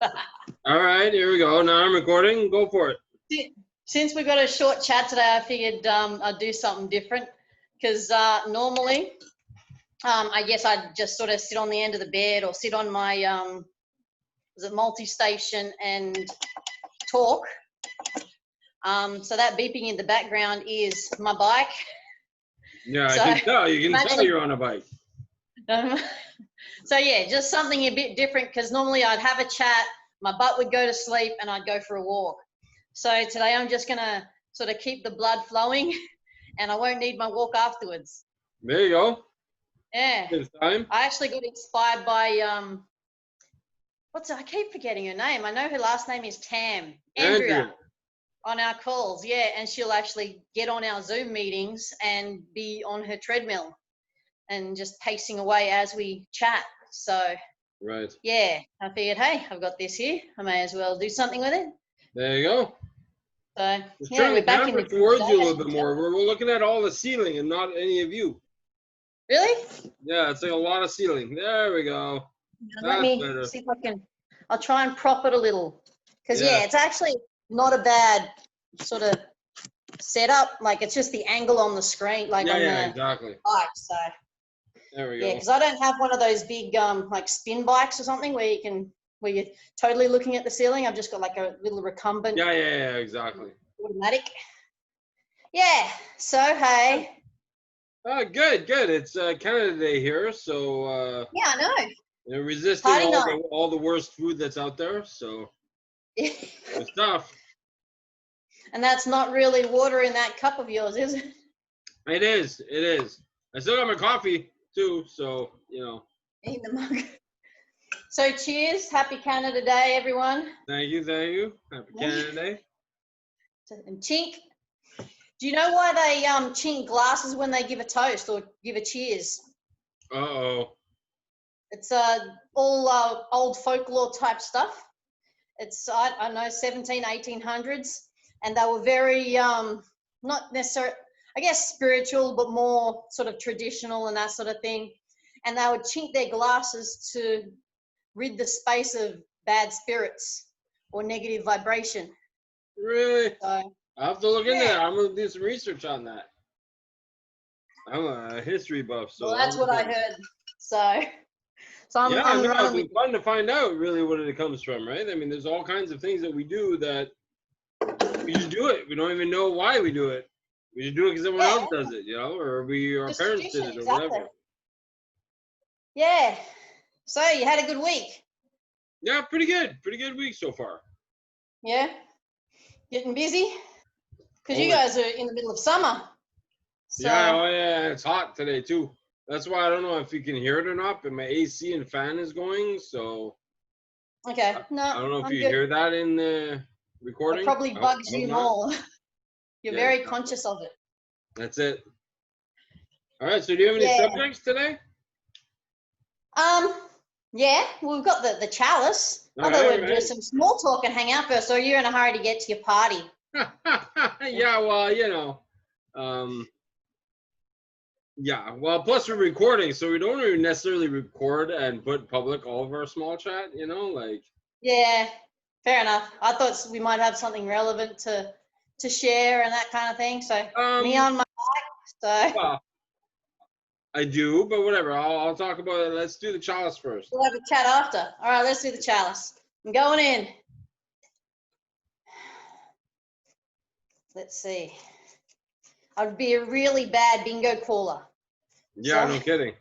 All right, here we go. Now I'm recording. Go for it. Since we've got a short chat today, I figured I'd do something different because normally, I guess I'd just sort of sit on the end of the bed or sit on my multi-station and talk. So that beeping in the background is my bike. Yeah, So, I can tell. You can tell you're on a bike. So yeah, just something a bit different because normally I'd have a chat, my butt would go to sleep, and I'd go for a walk. So today I'm just gonna sort of keep the blood flowing, and I won't need my walk afterwards. There you go. Yeah. It's time. I actually got inspired by I keep forgetting her name. I know her last name is Andrea. On our calls, yeah, and she'll actually get on our Zoom meetings and be on her treadmill and just pacing away as we chat. So right. Yeah, I figured, hey, I've got this here. I may as well do something with it. There you go. So Just yeah, turn we're the back camera towards you a little bit more. We're looking at all the ceiling and not any of you. Really? Yeah, it's like a lot of ceiling. There we go. Let me see if I can. I'll try and prop it a little. Because yeah, it's actually not a bad sort of setup. Like it's just the angle on the screen, like on the exactly. bike. So there we go. Yeah, because I don't have one of those big like spin bikes or something where you're totally looking at the ceiling. I've just got like a little recumbent. Yeah, exactly. Automatic. Yeah. So hey. Good. It's Canada Day here, so yeah, I know. They're resisting all the worst food that's out there, so it's tough. And that's not really water in that cup of yours, is it? It is. I still got my coffee too, so you know. In the mug. So cheers, happy Canada Day, everyone. Thank you. Happy Canada Day. And chink. Do you know why they chink glasses when they give a toast or give a cheers? Uh-oh. It's all old folklore type stuff. It's, I know, 1800s, and they were very, not necessarily, I guess, spiritual, but more sort of traditional and that sort of thing. And they would chink their glasses to rid the space of bad spirits or negative vibration. Really? So, I'll have to look into that. I'm going to do some research on that. I'm a history buff, so. Well, that's what I heard. So I'm it'd be fun to find out really what it comes from, right? I mean, there's all kinds of things that we do that we just do it. We don't even know why we do it. We just do it because someone else does it, you know, or our parents did it or whatever. Yeah. So you had a good week? Yeah, pretty good. Pretty good week so far. Yeah. Getting busy? Because you guys are in the middle of summer. So. Yeah, it's hot today too. That's why I don't know if you can hear it or not, but my AC and fan is going, so. Okay. No, I don't know if you hear that in the recording. It probably bugs you more. You're very conscious of it. That's it. All right. So do you have any subjects today? Yeah. Well, we've got the chalice. I thought we'd do some small talk and hang out first. So you're in a hurry to get to your party. Yeah. Well, you know. Yeah. Well, plus we're recording, so we don't even necessarily record and put public all of our small chat. You know, like. Yeah. Fair enough. I thought we might have something relevant to share and that kind of thing. So me on my bike. So. Well, I do, but whatever. I'll talk about it. Let's do the chalice first. We'll have a chat after. All right, let's do the chalice. I'm going in. Let's see. I'd be a really bad bingo caller. Yeah, no kidding.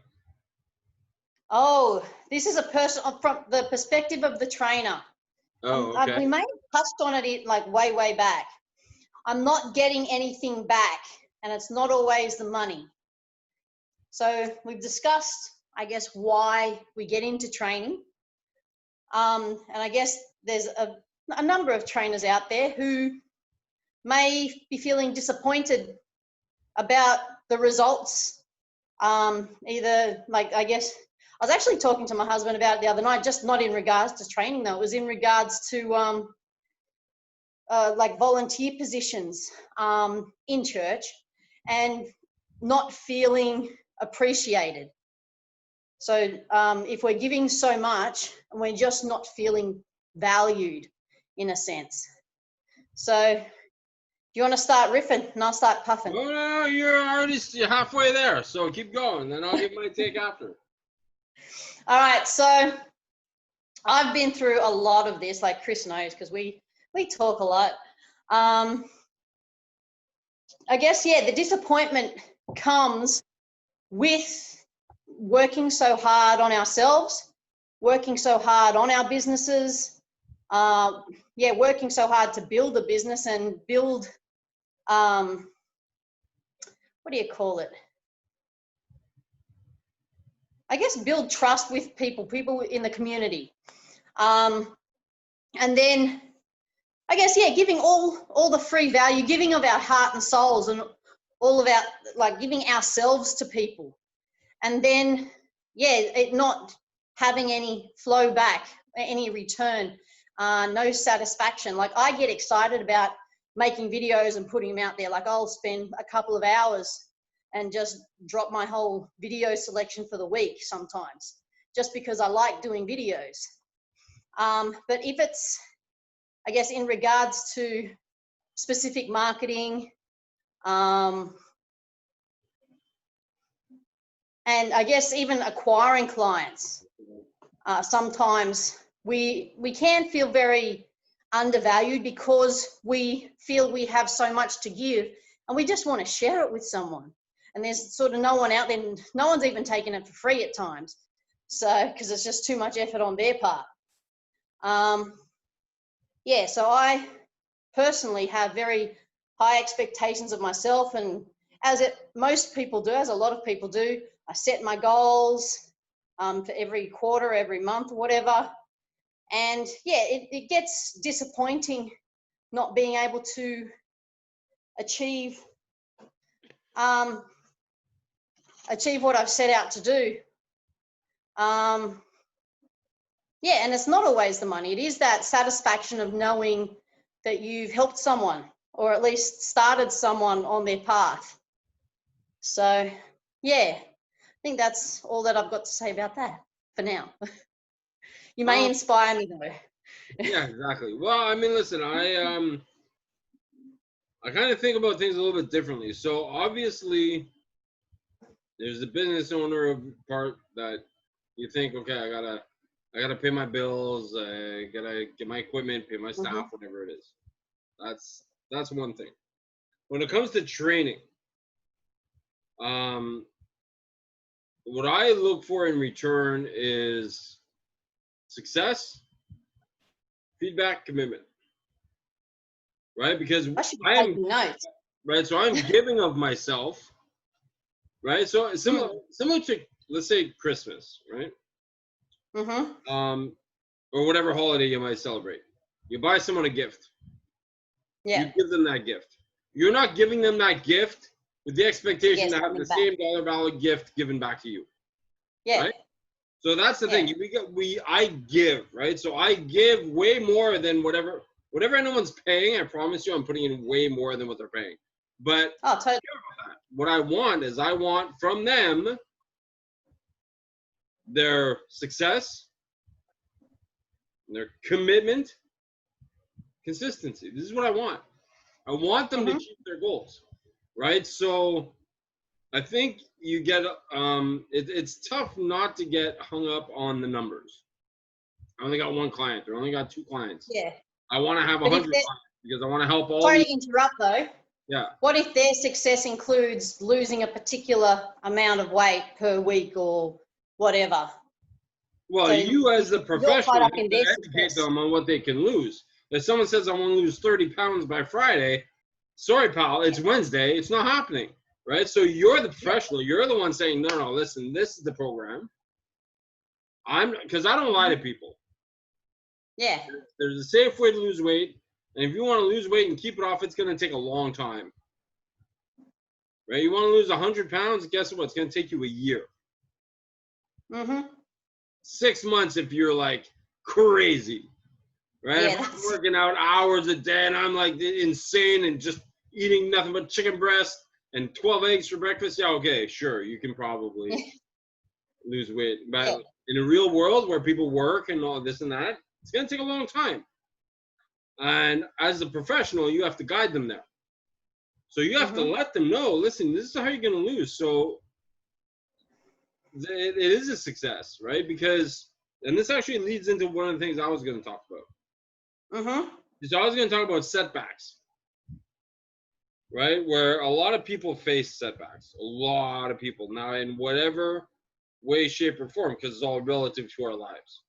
Oh, this is a person from the perspective of the trainer. Oh, okay. We may have touched on it like way back. I'm not getting anything back, and it's not always the money. So we've discussed, I guess, why we get into training. And I guess there's a number of trainers out there who may be feeling disappointed about the results. Either, like, I guess, I was actually talking to my husband about it the other night, just not in regards to training though. It was in regards to like volunteer positions in church and not feeling appreciated. So if we're giving so much and we're just not feeling valued in a sense. So do you want to start riffing and I'll start puffing? No, you're already halfway there. So keep going, then I'll give my take after. All right, so I've been through a lot of this, like Chris knows, because we talk a lot. I guess, yeah, the disappointment comes with working so hard on ourselves, working so hard on our businesses, working so hard to build a business and build, what do you call it? I guess build trust with people in the community. And then I guess, yeah, giving all the free value, giving of our heart and souls and all of our, like giving ourselves to people. And then, yeah, it not having any flow back, any return, no satisfaction. Like I get excited about making videos and putting them out there. Like I'll spend a couple of hours and just drop my whole video selection for the week sometimes, just because I like doing videos. But if it's, I guess, in regards to specific marketing, and I guess even acquiring clients, sometimes we can feel very undervalued because we feel we have so much to give and we just want to share it with someone. And there's sort of no one out there, no one's even taking it for free at times. So, because it's just too much effort on their part. Yeah, so I personally have very high expectations of myself, and as most people do, as a lot of people do, I set my goals for every quarter, every month, whatever. And yeah, it gets disappointing not being able to achieve what I've set out to do. Yeah, and it's not always the money. It is that satisfaction of knowing that you've helped someone or at least started someone on their path. So yeah, I think that's all that I've got to say about that for now. You may inspire me though. Yeah, exactly. Well, I mean, listen, I kind of think about things a little bit differently. So obviously there's the business owner part that you think, okay, I gotta pay my bills, I gotta get my equipment, pay my staff, whatever it is. That's one thing. When it comes to training, what I look for in return is success, feedback, commitment. Right? Because I'm right, so I'm giving of myself. Right? So similar to, let's say, Christmas, right? Or whatever holiday you might celebrate. You buy someone a gift. Yeah. You give them that gift. You're not giving them that gift with the expectation to have the same dollar value gift given back to you. Yeah. Right? So that's the thing. I give, right? So I give way more than whatever anyone's paying. I promise you, I'm putting in way more than what they're paying. But totally. What I want is I want from them their success, their commitment, consistency. This is what I want. I want them to achieve their goals, right? So I think you get, it's tough not to get hung up on the numbers. I only got one client, or I only got 2 clients. Yeah. I want to have 100 clients because I want to help all. Sorry to interrupt though. Yeah. What if their success includes losing a particular amount of weight per week or whatever? Well, so you as the professional have to educate them on what they can lose. If someone says I want to lose 30 pounds by Friday, sorry, pal, it's Wednesday. It's not happening, right? So you're the professional. You're the one saying, no, listen, this is the program. Because I don't lie to people. Yeah. There's a safe way to lose weight. And if you want to lose weight and keep it off, it's going to take a long time. Right? You want to lose 100 pounds, guess what? It's going to take you a year. 6 months if you're like crazy. Right? Yeah, if I'm working out hours a day and I'm like insane and just eating nothing but chicken breast and 12 eggs for breakfast, yeah, okay, sure, you can probably lose weight. But in a real world where people work and all this and that, It's going to take a long time. And as a professional, you have to guide them there. So you have to let them know, listen, this is how you're going to lose. So it is a success, right? Because, and this actually leads into one of the things I was going to talk about. So I was going to talk about setbacks, right? Where a lot of people face setbacks, a lot of people. Now, in whatever way, shape, or form, because it's all relative to our lives.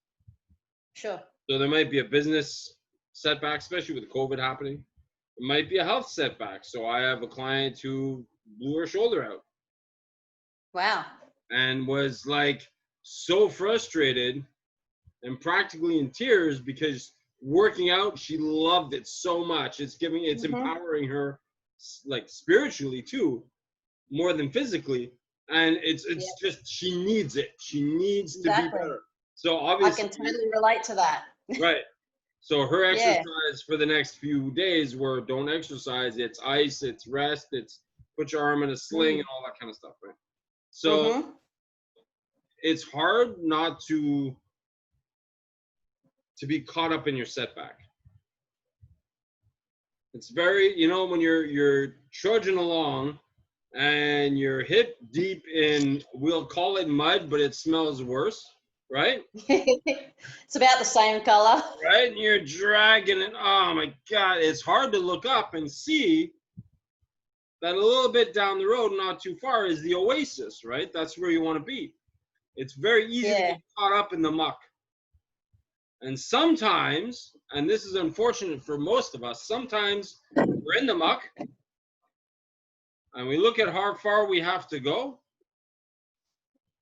Sure. So there might be a business setback, especially with COVID happening. It might be a health setback. So I have a client who blew her shoulder out. Wow. And was like so frustrated and practically in tears because working out, she loved it so much. It's empowering her like spiritually too, more than physically. And it's just, she needs it. She needs to be better. So obviously I can totally relate to that. Right. So her exercise for the next few days were don't exercise, it's ice, it's rest, it's put your arm in a sling and all that kind of stuff, right? So it's hard not to be caught up in your setback. It's very, you know, when you're trudging along and you're hip deep in, we'll call it mud, but it smells worse, right? It's about the same color. Right? And you're dragging it. Oh my God. It's hard to look up and see that a little bit down the road, not too far, is the oasis, right? That's where you want to be. It's very easy to get caught up in the muck. And sometimes, and this is unfortunate for most of us, sometimes we're in the muck and we look at how far we have to go.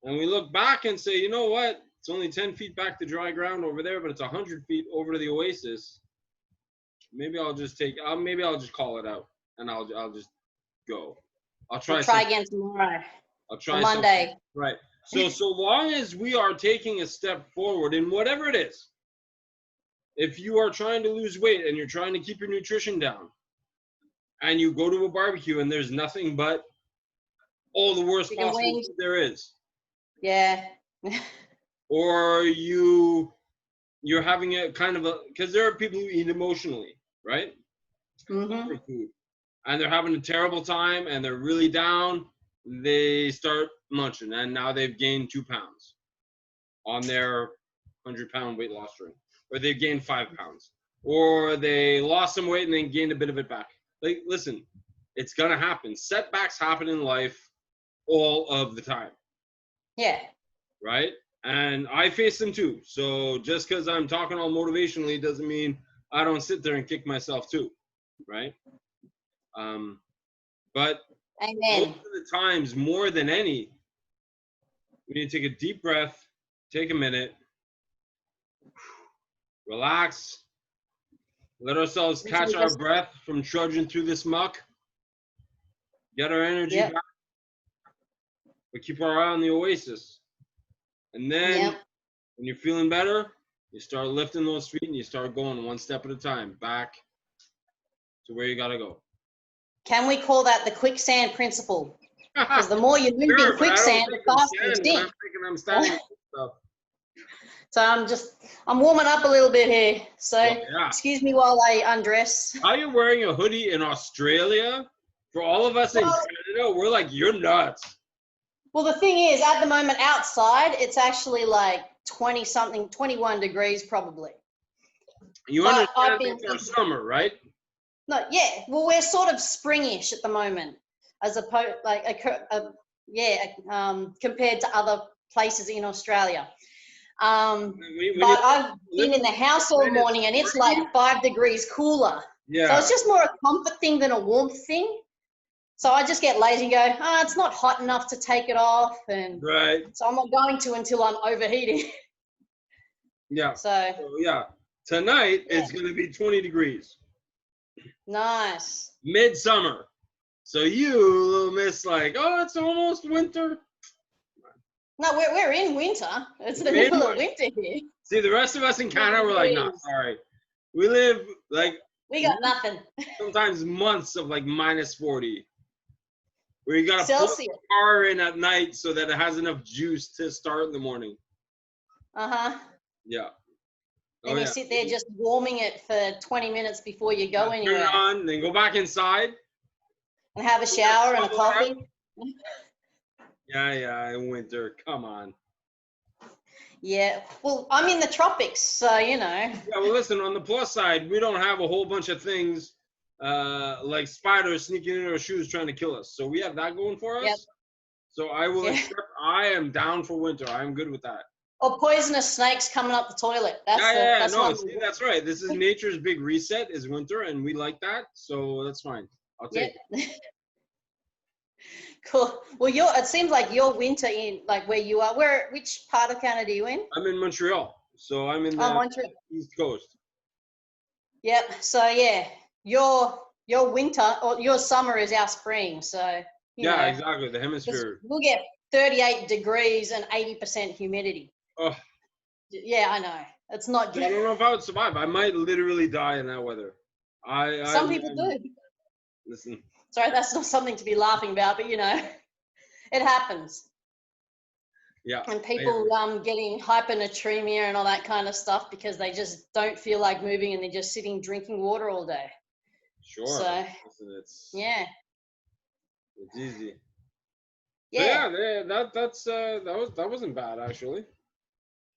And we look back and say, you know what? It's only 10 feet back to dry ground over there, but it's 100 feet over to the oasis. Maybe I'll just call it out and I'll just go. I'll try again tomorrow. I'll try Monday. Right. So long as we are taking a step forward in whatever it is, if you are trying to lose weight and you're trying to keep your nutrition down and you go to a barbecue and there's nothing but all the worst possible food there is. Yeah. Or you're having a kind of because there are people who eat emotionally, right? For food. And they're having a terrible time and they're really down. They start munching and now they've gained 2 pounds on their 100-pound weight loss journey, or they've gained 5 pounds, or they lost some weight and then gained a bit of it back. Like, listen, it's gonna happen. Setbacks happen in life all of the time. Yeah. Right? And I face them too. So just because I'm talking all motivationally doesn't mean I don't sit there and kick myself too. Right? But Amen. most of the times, more than any, we need to take a deep breath, take a minute, relax, let ourselves catch our breath from trudging through this muck, get our energy back, but keep our eye on the oasis. And then when you're feeling better, you start lifting those feet and you start going one step at a time back to where you got to go. Can we call that the quicksand principle? Because the more you move in quicksand, the faster you sink. I'm standing stuff. So I'm warming up a little bit here. So excuse me while I undress. Are you wearing a hoodie in Australia? For all of us in Canada, we're like, you're nuts. Well, the thing is, at the moment outside, it's actually like 20-something, 21 degrees probably. You understand it's our summer, right? No, yeah. Well, we're sort of springish at the moment, as opposed compared to other places in Australia. But I've been in the house all morning and it's like 5 degrees cooler. Yeah. So it's just more a comfort thing than a warmth thing. So I just get lazy and go, it's not hot enough to take it off. And so I'm not going to until I'm overheating. Yeah. So yeah. Tonight it's going to be 20 degrees. Nice. Midsummer. So you miss like, it's almost winter. No, we're in winter. It's the middle of winter here. See, the rest of us in Canada, we're like, no, sorry. We live like... We got nothing. Sometimes months of like -40. Where you got to put the car in at night so that it has enough juice to start in the morning. Uh-huh. Yeah. Oh And you yeah. sit there just warming it for 20 minutes before you go Turn it anywhere on, then go back inside. and have a Get that shower and a shovel out. coffee. Yeah, in winter. Come on. Yeah, well, I'm in the tropics, so you know. Yeah, well, listen, on the plus side, we don't have a whole bunch of things like spiders sneaking in our shoes trying to kill us. So we have that going for us. Yep. So I will Yeah. accept, I am down for winter. I'm good with that. Or poisonous snakes coming up the toilet. That's No, one. see, that's right. This is nature's big reset is winter, and we like that. So that's fine. I'll take it. Cool. Well, it seems like your winter in like where you are. Which part of Canada are you in? I'm in Montreal. So I'm in Oh, the Montreal. East Coast. Yep. So yeah, your winter or your summer is our spring. So you Yeah, know, exactly. The hemisphere. we'll get 38 degrees and 80% humidity. Oh, Yeah, I know. It's not I don't know if I would survive. I might literally die in that weather. Some people do. Listen. Sorry, that's not something to be laughing about, but you know, it happens. Yeah. And people getting hyponatremia and all that kind of stuff because they just don't feel like moving and they're just sitting drinking water all day. Sure. So, listen, yeah. It's easy. Yeah. So yeah, that wasn't bad actually.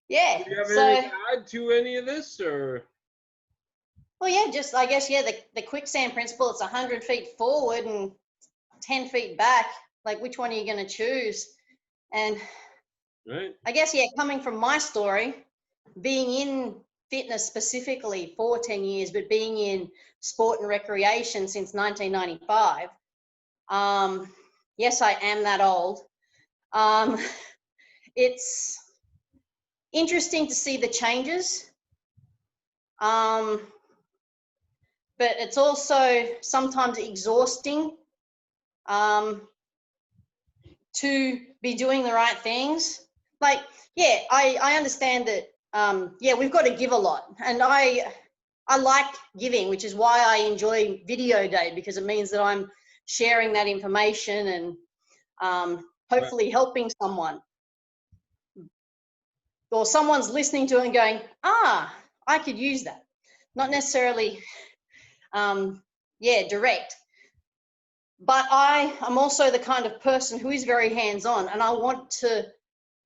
Yeah. Do you have So, anything to add to any of this, or? well, yeah, just I guess, yeah, the quicksand principle, it's 100 feet forward and 10 feet back. Like, which one are you going to choose? And Right. I guess, yeah, coming from my story, being in fitness specifically for 10 years, but being in sport and recreation since 1995. Yes, I am that old. It's interesting to see the changes. But it's also sometimes exhausting to be doing the right things. Like, yeah, I understand that, yeah, we've got to give a lot. And I like giving, which is why I enjoy video day, because it means that I'm sharing that information and hopefully helping someone. Or someone's listening to it and going, I could use that. Not necessarily, yeah, direct. But I am also the kind of person who is very hands-on, and I want to,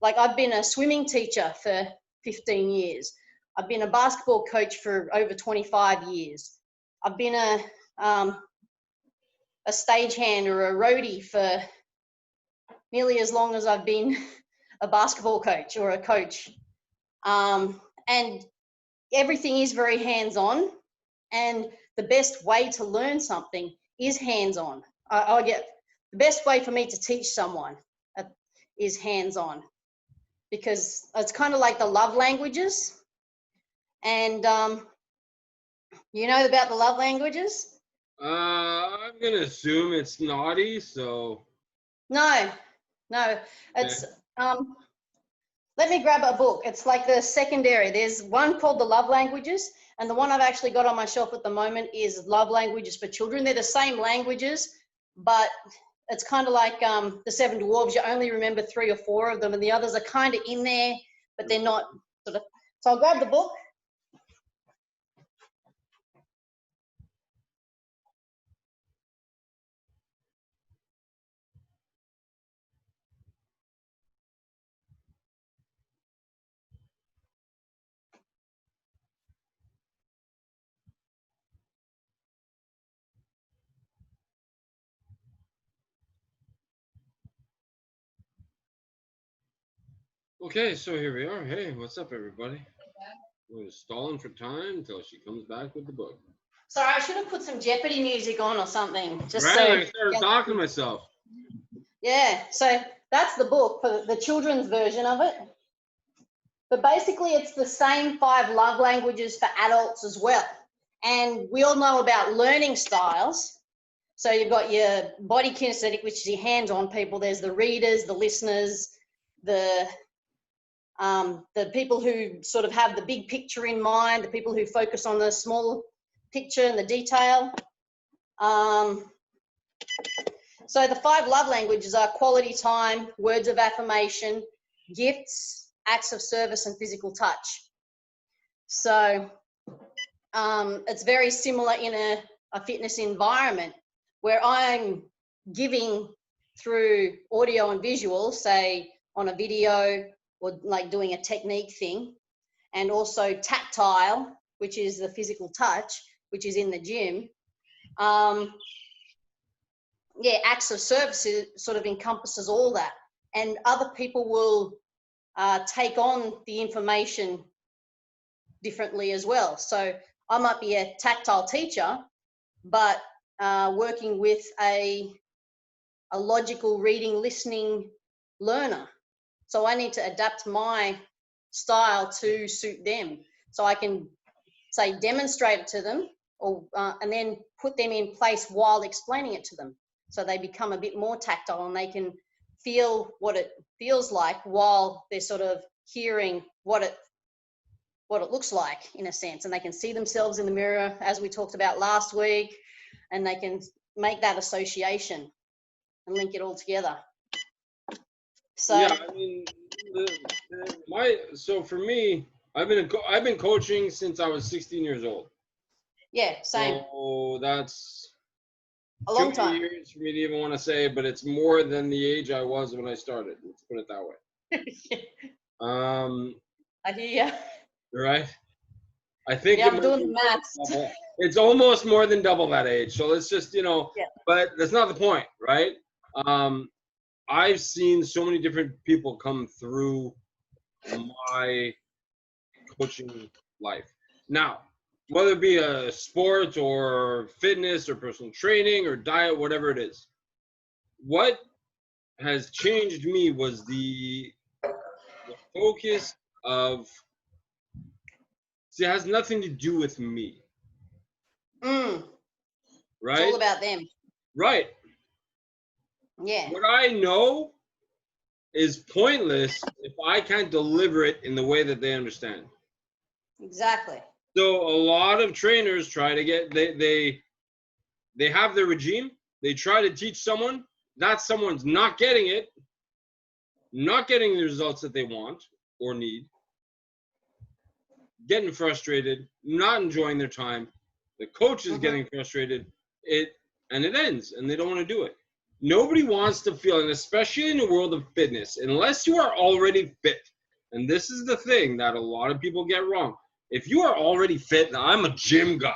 like, I've been a swimming teacher for 15 years. I've been a basketball coach for over 25 years. I've been a stagehand or a roadie for nearly as long as I've been a basketball coach or a coach. And everything is very hands-on, and the best way to learn something is hands-on. I get the best way for me to teach someone is hands-on, because it's kind of like the love languages. And you know about the love languages? I'm gonna assume it's naughty, so. No, it's let me grab a book. It's like the secondary. There's one called the love languages, and the one I've actually got on my shelf at the moment is love languages for children. They're the same languages, but it's kind of like the Seven Dwarves. You only remember 3 or 4 of them, and the others are kind of in there, but they're not sort of. So I'll grab the book. Okay, so here we are. Hey, what's up, everybody? We're stalling for time until she comes back with the book. Sorry, I should have put some Jeopardy music on or something. Just right, so. I started talking to myself. Yeah, so that's the book for the children's version of it. But basically, it's the same 5 love languages for adults as well. And we all know about learning styles. So you've got your body kinesthetic, which is your hands-on people. There's the readers, the listeners, the people who sort of have the big picture in mind, the people who focus on the small picture and the detail. So the 5 love languages are quality time, words of affirmation, gifts, acts of service, and physical touch. So it's very similar in a fitness environment where I'm giving through audio and visual, say on a video or like doing a technique thing, and also tactile, which is the physical touch, which is in the gym. Yeah, acts of service sort of encompasses all that. And other people will take on the information differently as well. So I might be a tactile teacher, but working with a logical reading, listening learner. So I need to adapt my style to suit them. So I can say demonstrate it to them, or and then put them in place while explaining it to them. So they become a bit more tactile and they can feel what it feels like while they're sort of hearing what it looks like, in a sense, and they can see themselves in the mirror, as we talked about last week, and they can make that association and link it all together. So yeah, I mean, so for me, I've been coaching since I was 16 years old. yeah, same. So that's A long too many time. years for me to even want to say, but it's more than the age I was when I started. Let's put it that way. I hear you. Right? I think Yeah, I'm doing the maths. it's almost more than double that age. So let's just, Yeah. but that's not the point, right? I've seen so many different people come through my coaching life. Now, whether it be a sport or fitness or personal training or diet, whatever it is, what has changed me was the focus of, see, it has nothing to do with me. Right? Right? It's all about them. Right. Yeah. What I know is pointless if I can't deliver it in the way that they understand. Exactly. So a lot of trainers try to get, they have their regime. They try to teach someone. That someone's not getting it, not getting the results that they want or need, getting frustrated, not enjoying their time. The coach is getting frustrated. It ends, and they don't want to do it. Nobody wants to feel, and especially in the world of fitness, unless you are already fit. And this is the thing that a lot of people get wrong. If you are already fit, now I'm a gym guy.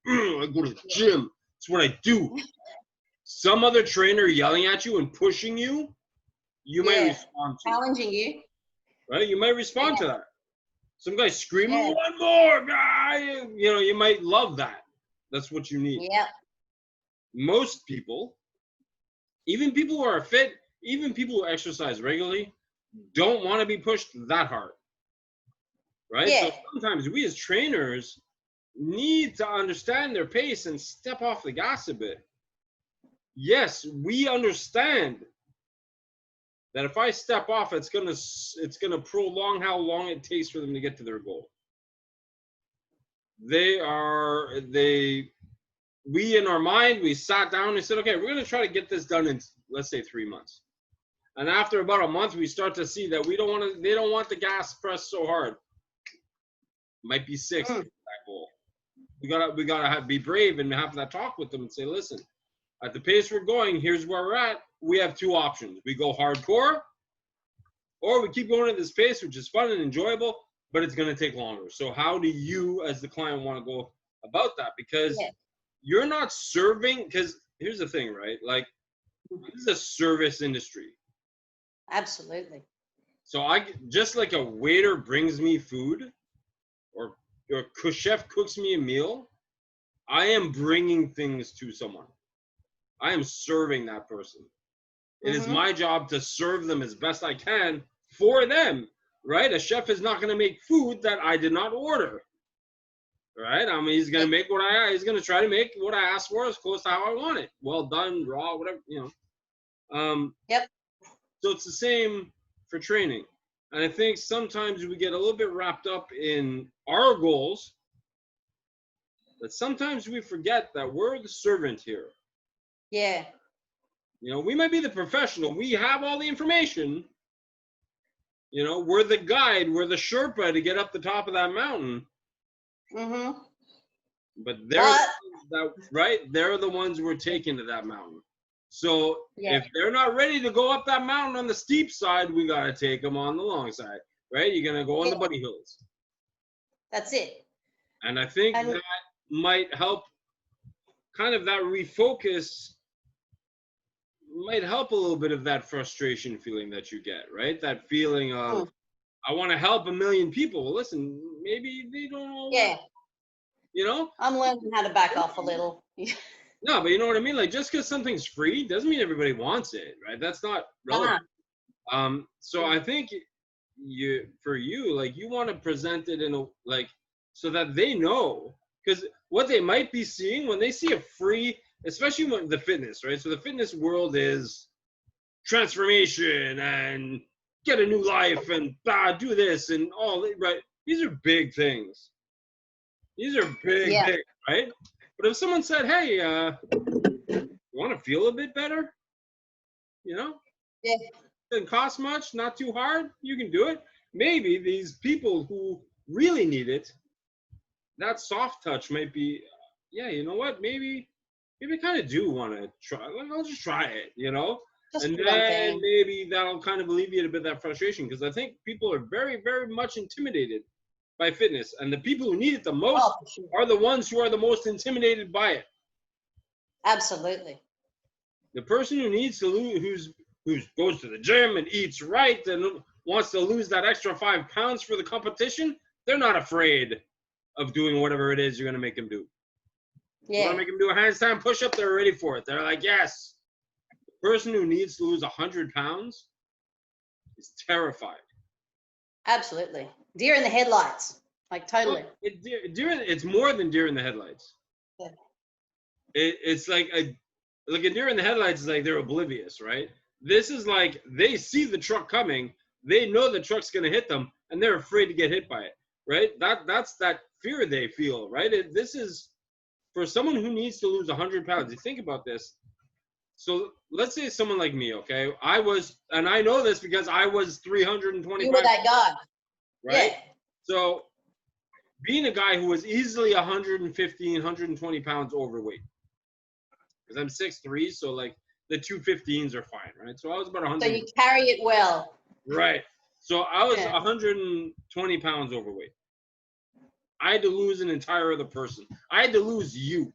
I go to the gym. It's what I do. Some other trainer yelling at you and pushing you, you might respond to. Challenging you. Right? You might respond to that. Some guy screaming, one more guy. You might love that. That's what you need. Yeah. Most people, even people who are fit, even people who exercise regularly, don't want to be pushed that hard. Right? Yeah. So sometimes we as trainers need to understand their pace and step off the gas a bit. Yes, we understand that if I step off, it's gonna prolong how long it takes for them to get to their goal. We in our mind, we sat down and said, okay, we're gonna try to get this done in, let's say, 3 months. And after about a month, we start to see that they don't want the gas pressed so hard. Might be 6 to get that goal. We gotta be brave and have that talk with them and say, listen, at the pace we're going, here's where we're at. We have two options. We go hardcore, or we keep going at this pace, which is fun and enjoyable, but it's going to take longer. So how do you, as the client, want to go about that? Because you're not serving, because here's the thing, right? Like, this is a service industry. Absolutely. So just like a waiter brings me food, or a chef cooks me a meal, I am bringing things to someone. I am serving that person. It is my job to serve them as best I can for them, right? A chef is not going to make food that I did not order, right? I mean, he's going to make he's going to try to make what I asked for as close to how I want it. Well done, raw, whatever, Yep. So it's the same for training. And I think sometimes we get a little bit wrapped up in our goals, but sometimes we forget that we're the servant here. Yeah. We might be the professional. We have all the information. We're the guide. We're the Sherpa to get up the top of that mountain. Mm-hmm. But they're the ones we're taking to that mountain. So if they're not ready to go up that mountain on the steep side, we got to take them on the long side, right? You're going to go on the bunny hills. That's it. And I think that might help, kind of that refocus might help a little bit of that frustration feeling that you get, right? That feeling of, I want to help a million people. Well, listen, maybe they don't know. Yeah. You know? I'm learning how to back off a little. No, but you know what I mean? Like, just because something's free doesn't mean everybody wants it, right? That's not relevant. So I think for you, like, you want to present it in a, like, so that they know, because what they might be seeing when they see a free, especially when the fitness, right? So the fitness world is transformation and get a new life and do this and all, right? These are big things. These are big things, right? But if someone said, hey, you want to feel a bit better? You know? Yeah. Doesn't cost much, not too hard, you can do it. Maybe these people who really need it, that soft touch might be, you know what? Maybe I kind of do want to try. Like, I'll just try it, you know? And then maybe that'll kind of alleviate a bit of that frustration, because I think people are very, very much intimidated by fitness, and the people who need it the most are the ones who are the most intimidated by it. Absolutely. The person who needs to lose, who goes to the gym and eats right and wants to lose that extra 5 pounds for the competition, they're not afraid of doing whatever it is you're going to make them do. You want to make them do a handstand push-up, they're ready for it. They're like, yes. The person who needs to lose 100 pounds is terrified. Absolutely. Deer in the headlights. Like, totally. It's more than deer in the headlights. Yeah. It's like a deer in the headlights is like they're oblivious, right? This is like they see the truck coming, they know the truck's gonna hit them, and they're afraid to get hit by it, right? That's that fear they feel, right? This is for someone who needs to lose 100 pounds. You think about this. So let's say someone like me, okay? And I know this because I was 325. You were that guy. Right? Yeah. So being a guy who was easily 115, 120 pounds overweight, because I'm 6'3", so like the 215s are fine, right? So I was about 100. So you carry it well. Right. So I was 120 pounds overweight. I had to lose an entire other person. I had to lose you.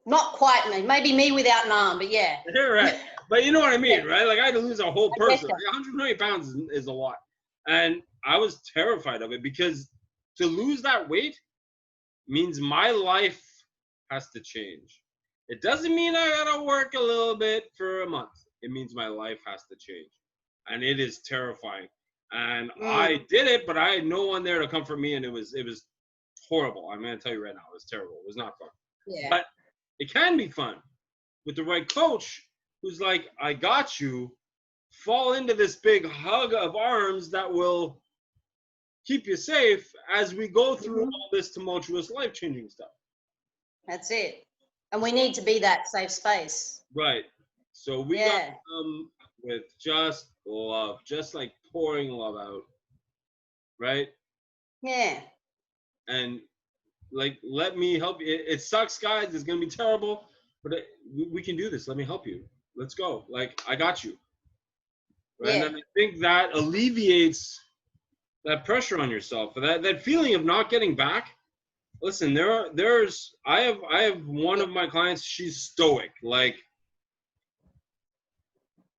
Not quite me. Maybe me without an arm, but yeah. You're right. But you know what I mean, right? Like, I had to lose a whole person. Like, 120 pounds is a lot. And I was terrified of it, because to lose that weight means my life has to change. It doesn't mean I gotta work a little bit for a month. It means my life has to change. And it is terrifying. And I did it, but I had no one there to comfort me, and it was horrible. I'm gonna tell you right now, it was terrible. It was not fun. Yeah. But it can be fun with the right coach who's like, I got you. Fall into this big hug of arms that will keep you safe as we go through all this tumultuous, life-changing stuff. That's it. And we need to be that safe space. Right. So we got with just love, just like pouring love out. Right? Yeah. And like, let me help you. It sucks, guys. It's going to be terrible, but we can do this. Let me help you. Let's go. Like, I got you. Right? Yeah. And I think that alleviates that pressure on yourself, that feeling of not getting back. Listen, I have one of my clients, she's stoic. Like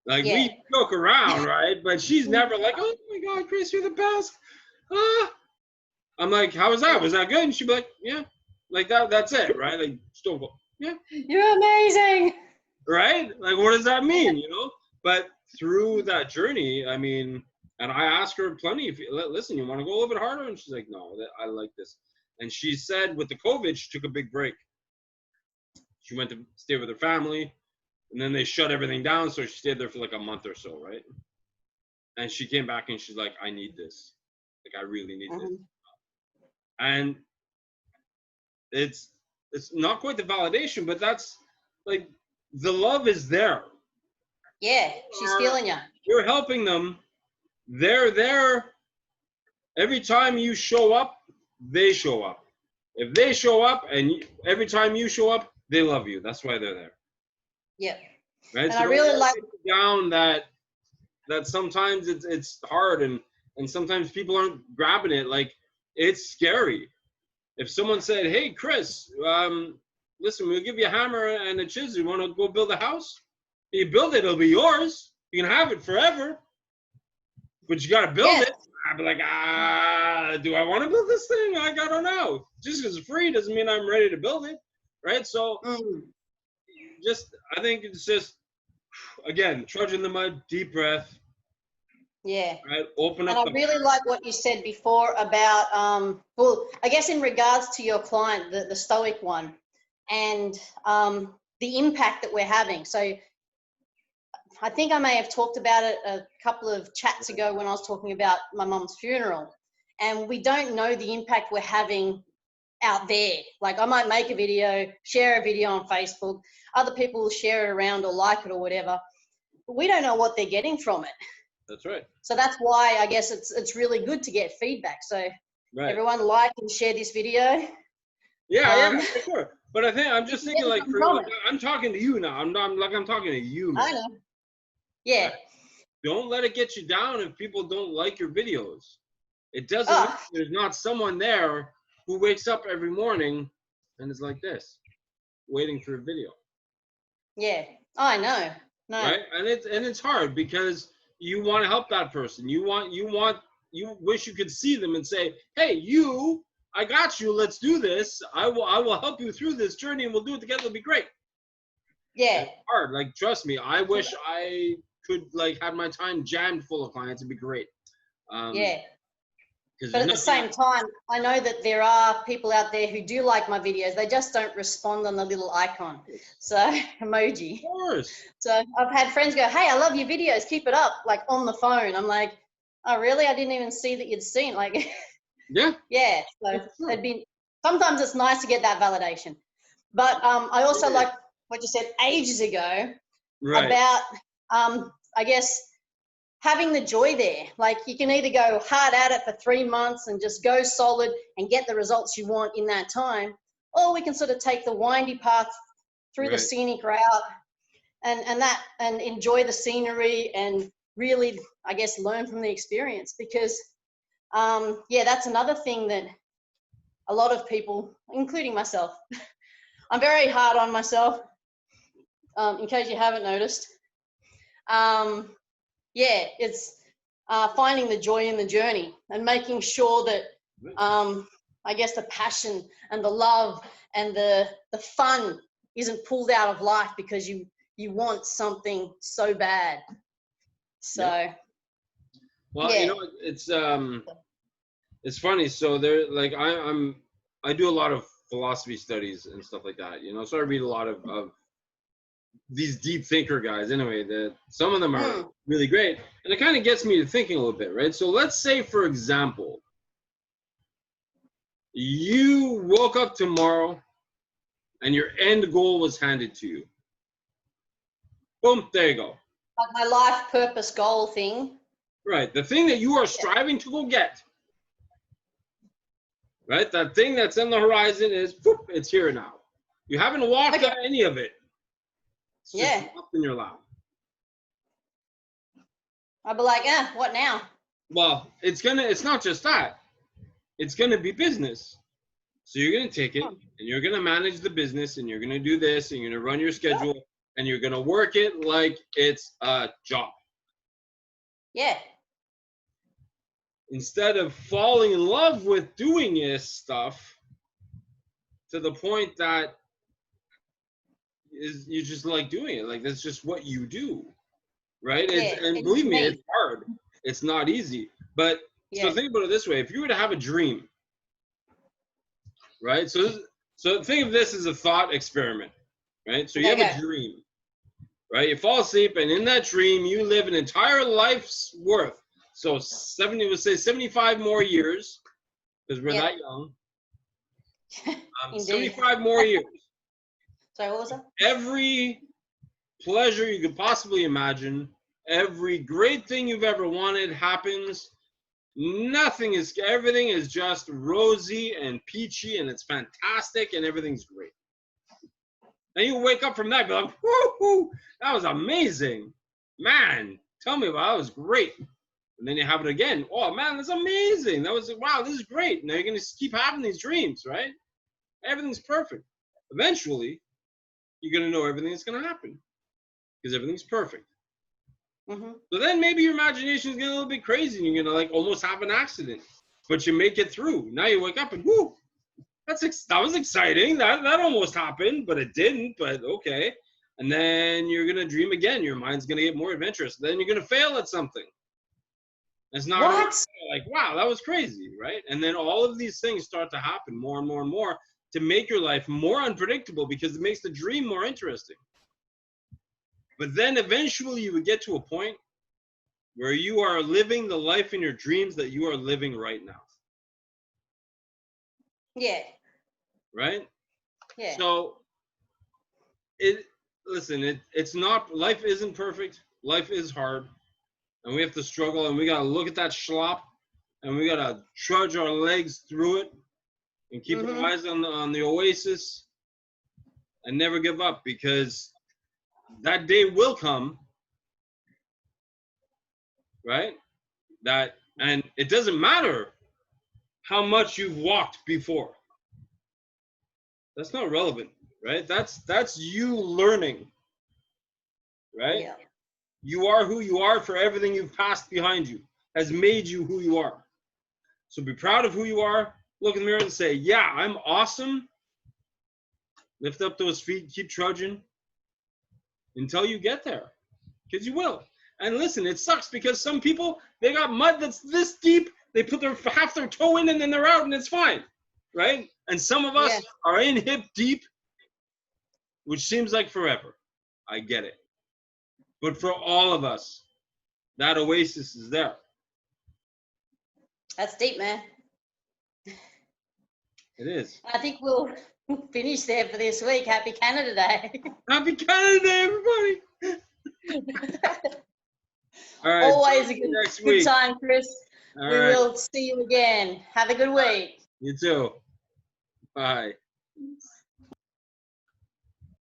we joke around, right? But she's never like, oh my God, Chris, you're the best. I'm like, how was that? Was that good? And she'd be like, yeah. Like that's it, right? Like, stoic. Yeah. You're amazing. Right? Like, what does that mean, you know? But through that journey, I mean, and I asked her plenty, listen, you want to go a little bit harder? And she's like, no, I like this. And she said with the COVID, she took a big break. She went to stay with her family, and then they shut everything down, so she stayed there for like a month or so, right? And she came back and she's like, I need this. Like, I really need this. And it's not quite the validation, but that's like, the love is there. Yeah, she's feeling you. You're helping them. They're there every time you show up they show up. If they show up and every time you show up, they love you. That's why they're there. Yep. Right. And So I really like down that sometimes it's hard and sometimes people aren't grabbing it. Like, it's scary. If someone said, "Hey, Chris, listen, we'll give you a hammer and a chisel. You want to go build a house? You build it, it'll be yours. You can have it forever, but you got to build it." I'd be like, do I want to build this thing? I don't know. Just because it's free doesn't mean I'm ready to build it, right? So, I think it's just, again, trudge in the mud, deep breath. Yeah. Right? Open up. And I really like what you said before about, well, I guess in regards to your client, the stoic one, and the impact that we're having. So I think I may have talked about it a couple of chats ago when I was talking about my mom's funeral. And we don't know the impact we're having out there. Like, I might make a video, share a video on Facebook. Other people will share it around or like it or whatever. But we don't know what they're getting from it. That's right. So that's why I guess it's really good to get feedback. So everyone like and share this video. Yeah, for sure. But I think I'm just thinking, like, I'm talking to you now. I'm talking to you, man. I know. Yeah. Right? Don't let it get you down if people don't like your videos. It doesn't mean there's not someone there who wakes up every morning and is like this, waiting for a video. Yeah. I know. No. Right? And it's hard because you want to help that person. You wish you could see them and say, "Hey, I got you. Let's do this. I will help you through this journey, and we'll do it together. It'll be great." Yeah. It's hard. Like, trust me, I wish I could, like, have my time jammed full of clients. It'd be great. Yeah. But at the same time, I know that there are people out there who do like my videos. They just don't respond on the little icon. So, emoji. Of course. So I've had friends go, "Hey, I love your videos. Keep it up," like on the phone. I'm like, "Oh, really? I didn't even see that you'd seen." Like, yeah. Yeah. So sometimes it's nice to get that validation. But I also like what you said ages ago about, I guess, having the joy there. Like, you can either go hard at it for 3 months and just go solid and get the results you want in that time, or we can sort of take the windy path through the scenic route and enjoy the scenery and really, I guess, learn from the experience. Because that's another thing that a lot of people, including myself, I'm very hard on myself, in case you haven't noticed. It's finding the joy in the journey and making sure that, I guess, the passion and the love and the fun isn't pulled out of life because you want something so bad. So, well, you know, it's funny. So there, like, I do a lot of philosophy studies and stuff like that, you know, so I read a lot of these deep thinker guys anyway, that some of them are really great, and it kind of gets me to thinking a little bit, right? So let's say, for example, you woke up tomorrow and your end goal was handed to you. Boom, there you go. Like my life purpose goal thing. Right, the thing that you are striving to go get. Right, that thing that's on the horizon is, whoop, it's here now. You haven't walked on any of it. It's just up in your lap. I'll be like, what now? Well, it's not just that. It's gonna be business. So you're gonna take it and you're gonna manage the business and you're gonna do this and you're gonna run your schedule and you're gonna work it like it's a job. Yeah. Instead of falling in love with doing this stuff to the point that you just like doing it. Like, that's just what you do, right? And believe me, it's hard. It's not easy. But so think about it this way. If you were to have a dream, right? So think of this as a thought experiment, right? So you have a dream, right? You fall asleep, and in that dream, you live an entire life's worth. So 75 more years, because we're that young. 75 more years. Sorry, what was that? Every pleasure you could possibly imagine, every great thing you've ever wanted happens, Everything is just rosy and peachy and it's fantastic and everything's great. And you wake up from that, go like, whoo, that was amazing. Man, tell me about it, that was great. And then you have it again. Oh man, that's amazing. Wow, this is great. Now you're gonna keep having these dreams, right? Everything's perfect. Eventually, you're gonna know everything that's gonna happen. Because everything's perfect. Mm-hmm. So then maybe your imagination is getting a little bit crazy and you're gonna like almost have an accident. But you make it through. Now you wake up and whoo, that was exciting. That almost happened, but it didn't, but okay. And then you're gonna dream again. Your mind's gonna get more adventurous. Then you're gonna fail at something. It's not like, wow, that was crazy, right? And then all of these things start to happen more and more and more to make your life more unpredictable because it makes the dream more interesting. But then eventually you would get to a point where you are living the life in your dreams that you are living right now. Yeah. Right? Yeah. So it's not, life isn't perfect. Life is hard. And we have to struggle and we got to look at that schlop and we got to trudge our legs through it and keep our eyes on the oasis and never give up, because that day will come, right? And it doesn't matter how much you've walked before. That's not relevant, right? That's you learning, right? Yeah. You are who you are for everything you've passed behind you has made you who you are. So be proud of who you are. Look in the mirror and say, yeah, I'm awesome. Lift up those feet, keep trudging until you get there, because you will. And listen, it sucks because some people, they got mud that's this deep, they put half their toe in and then they're out and it's fine, right? And some of us are in hip deep, which seems like forever. I get it. But for all of us, that oasis is there. That's deep, man. It is. I think we'll finish there for this week. Happy Canada Day. Happy Canada Day, everybody. All right. Always a good time, Chris. All we right. will see you again. Have a good week. You too. Bye.